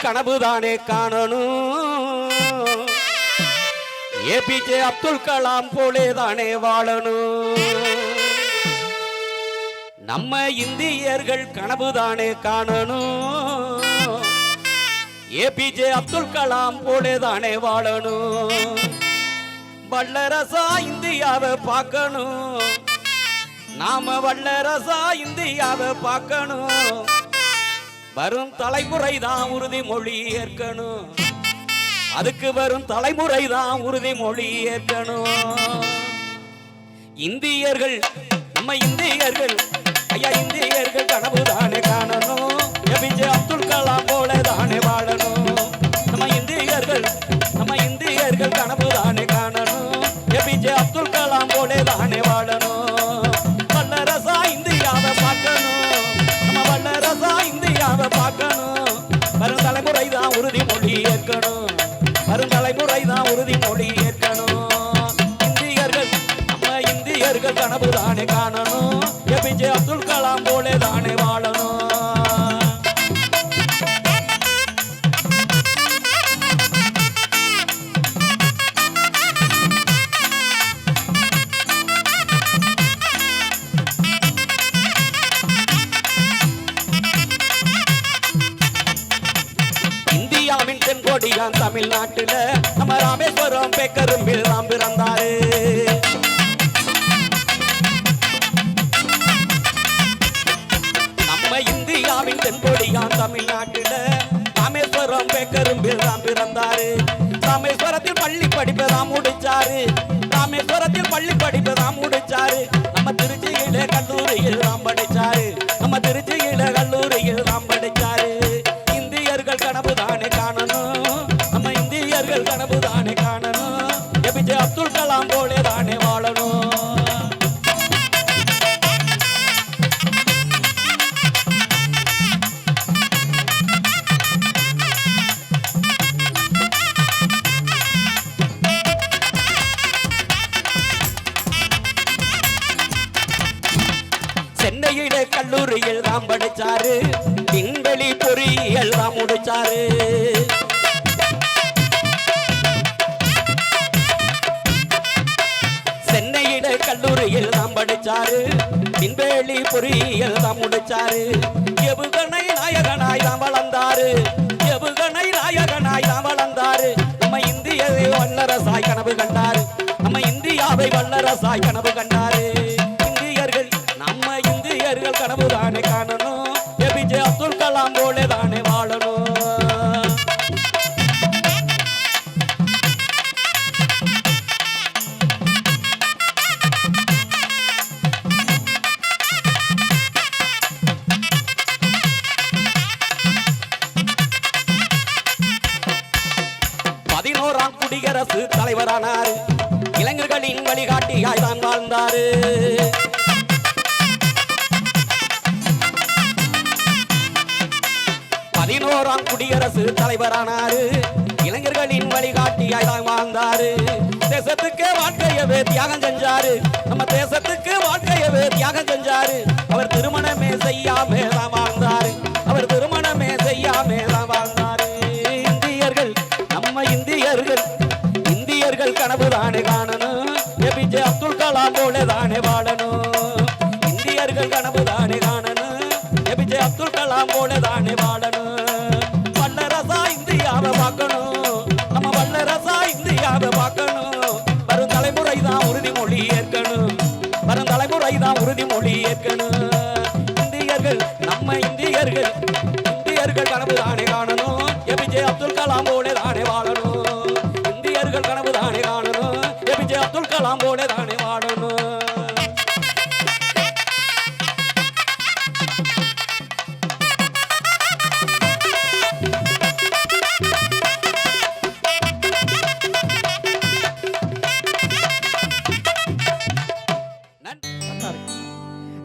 கனவுதானே காணணும். ஏபிஜே அப்துல் கலாம் போலேதானே வாழணும். நம்ம இந்தியர்கள் கனவுதானே காணணும். ஏபிஜே அப்துல் கலாம் போலேதானே வாழணும். வல்லரசா இந்தியாவை பார்க்கணும். நாம வல்லரசா இந்தியாவை பார்க்கணும். வரும் தலைமுறை தான் உறுதிமொழி ஏற்கணும். அதுக்கு வரும் தலைமுறை தான் உறுதிமொழி ஏற்கணும். இந்தியர்கள் நம்ம இந்தியர்கள் ஐயா இந்தியர்கள் கனவுதானே காணணும். ஏபிஜே அப்துல் கலாம் போல தானே வாழணும். நம்ம இந்தியர்கள் கனவுதானே காணணும். ஏபிஜே அப்துல் கலாம் போல தானே வாழணும். வல்லரசா இந்தியாவை பார்க்கணும். நம்ம வல்லரசா இந்தியாவை பார்க்கணும். வரும் தலைமுறை தான் உறுதிமொழி ஏற்கணும். வரும் தலைமுறை தான் உறுதிமொழி ஏற்கணும். இந்தியர்கள் கனவுதானே காணணும். ஏபிஜே அப்துல் கலாம் போலே தானே வாழணும். இந்தியாவின் தென்கோடியான் தமிழ்நாட்டில் நம்ம ராமேஸ்வரம் பேக்கரும்பில் ராம் பிறந்தாரு. இந்தியாவின் தென்பொடியான் தமிழ்நாட்டில் ராமேஸ்வரம் பேக்கரும்பில் ராம் பிறந்தாரு. ராமேஸ்வரத்தில் பள்ளி படிப்பதாம் முடிச்சாரு. ராமேஸ்வரத்தில் பள்ளி படிப்பதாம் முடிச்சாரு. நம்ம திருச்சியில கல்லூரியில் ராம் படிச்சாரு. நம்ம திருச்சியில கல்லூரியில் ராம் படிச்சாரு. இந்தியர்கள் கனவுதானே காணணும். நம்ம இந்தியர்கள் கனவுதானே காணணும். ஏபிஜே அப்துல் கலாம் போலே தானே வாழணும். சென்னையிலே கல்லூரியில் தான் படிச்சாரு. விண்வெளி பொறியியல் தான் முடிச்சாரு. சென்னையிலே கல்லூரியில் தான் படிச்சாரு. விண்வெளி பொறியியல் தான் முடிச்சாரு. ஏவுகணை நாயகனாய் தான் வளர்ந்தாரு. ஏவுகணை நாயகனாய் தான் வளர்ந்தாரு. நம்ம இந்தியாவை வல்லரசாய் கனவு கண்டாரு. நம்ம இந்தியாவை வல்லரசாய் கனவு கண்டாரு. கனவுதானே காணணும். ஏபிஜே அப்துல் கலாம் போலே தானே வாழணும். பதினோராம் குடியரசு தலைவரானார். இளைஞர்களின் வழிகாட்டியாய் தான் வாழ்ந்தாரு. பதினோராம் குடியரசு தலைவரானாரு. இளைஞர்களின் வழிகாட்டியாய் தான் வாழ்ந்தாரு. தேசத்துக்கு வாழ்க்கையவே தியாகம் செஞ்சாரு. நம்ம தேசத்துக்கு வாழ்க்கையவே தியாகம் செஞ்சாரு. அவர் திருமணமே செய்யாமே தான் வாழ்ந்தாரு. அவர் திருமணமே செய்யாமே தான் வாழ்ந்தாரு. இந்தியர்கள் நம்ம இந்தியர்கள் கனவுதானே காணணும். ஏபிஜே அப்துல் கலாம் போலே தானே வாழணும். இந்தியர்கள் கனவுதானே காணணும். ஏபிஜே அப்துல் கலாம் போலே தானே வாழணும். வல்லரசா இந்தியாவை பார்க்கணும். நம்ம வல்லரசா இந்தியாவை பார்க்கணும். வரும் தலைமுறை தான் உறுதிமொழி ஏற்கணும். வரும் தலைமுறை தான் உறுதிமொழி ஏற்கணும். நம்ம இந்தியர்கள் கனவுதானே காணணும். ஏபிஜே அப்துல் கலாம் போலே தானே வாழணும். இந்தியர்கள் கனவுதானே காணணும். ஏபிஜே அப்துல் கலாம் போலே தானே வாழணும்.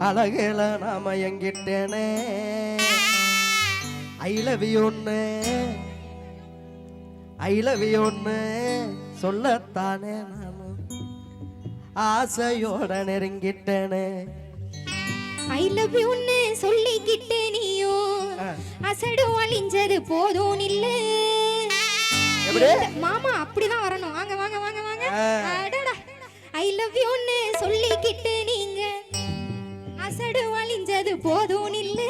அழகேல நாம எங்கிட்டேனே ஐ லவ் யூ ஒன்னு சொல்லத்தானே நானும் ஆசையோட நெருங்கிட்டேனே. ஐ லவ் யூன்னு சொல்லிக்கிட்டே நீயும் அசடு அழிஞ்சது போதும் இல்ல. எப்படி? மாமா அப்படிதான் வரணும். வாங்க வாங்க வாங்க வாங்க. அடடா ஐ லவ் யூன்னு சொல்லிக்கிட்டு நீங்க அசடு அழிஞ்சது போதும் இல்ல.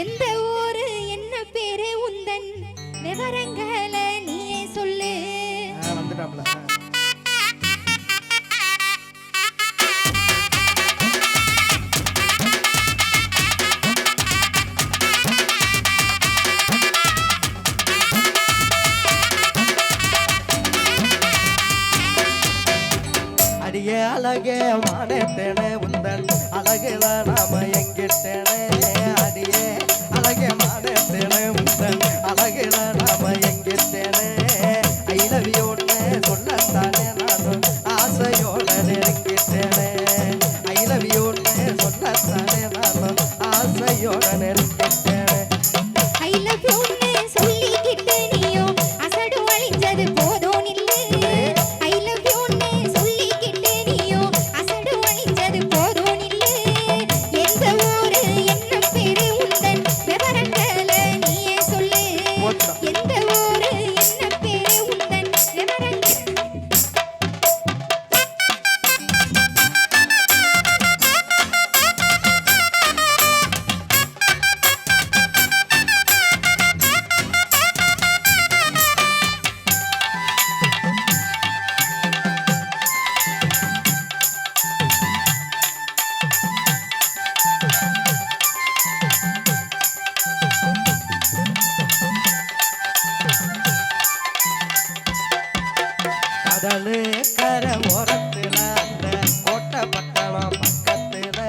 எந்த ஊரு என்ன பேரு உந்தன் விவரங்களை நீயே சொல்லு. வந்துட்டாப்ல. அடியே அழகே மானத்தேனே உந்தன் அழகுல நாம எங்கிட்டேனே. அடியே அழகே மானத்தேனே உந்தன் அழகுல நாம எங்கிட்டேனே. ஐ லவ் யூன்னு சொல்லத்தானே நானும் ஆசையோட நெருங்கிட்டேனே. ஐ லவ் யூன்னு சொல்லத்தானே நானும் ஆசையோட நெருங்கிட்டேனே. ஐ லவ் யூன்னு சொல்லிக்கிட்டு நீயும் அசடு அழிஞ்சது போதும் இல்ல. ஐ லவ் யூன்னு சொல்லிக்கிட்டு நீயும் அசடு அழிஞ்சது போதும் இல்ல. எந்த ஊரு என்ன பேரு உந்தன் விவரங்களை நீயே சொல்லு. எந்த ஊரு என்ன பேரு உந்தன் விவரங்கள். கடலு கரை ஓரத்துல அந்த கோட்டை பட்டணம் பக்கத்துல.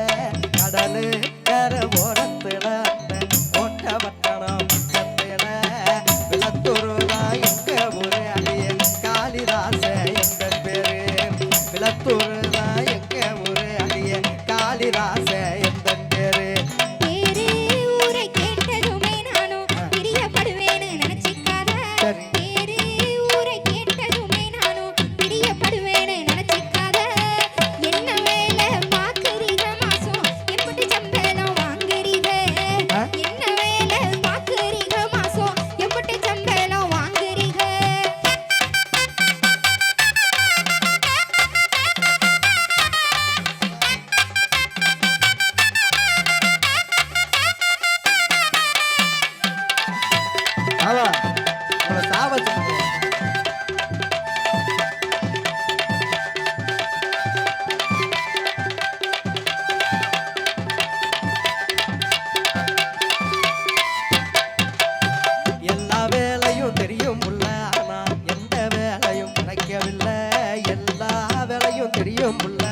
கடலு கரை ஓரத்துல அந்த கோட்டை பட்டணம் பக்கத்துல. விளத்தூருதா எங்க ஊரு அடியே காளிதாச என்ற பேரு. விளத்தூருதா எங்க ஊரு அடியே காளிதாச என்ற பேரு. பேரு ஊரை கேட்டதுமே நானும் பிரியப்படுவேன்னு நினைச்சிக்காத. சரி. பேரு ஊரை கேட்டதுமே நானும் பிரியப்படுவேன்னு நினைச்சிக்காத. என்ன வேலை பாக்குறீங்க மாசம் எப்படி சம்பளம் வாங்குறீங்க. ஆ? என்ன வேலை பாக்குறீங்க மாசம் எப்படி சம்பளம் வாங்குறீங்க. ஆமா உங்களை சாவச்சு. எல்லா வேலையும் தெரியும் உள்ள, ஆனா எந்த வேலையும் கிடைக்கவில்லை. எல்லா வேலையும் தெரியும் உள்ள,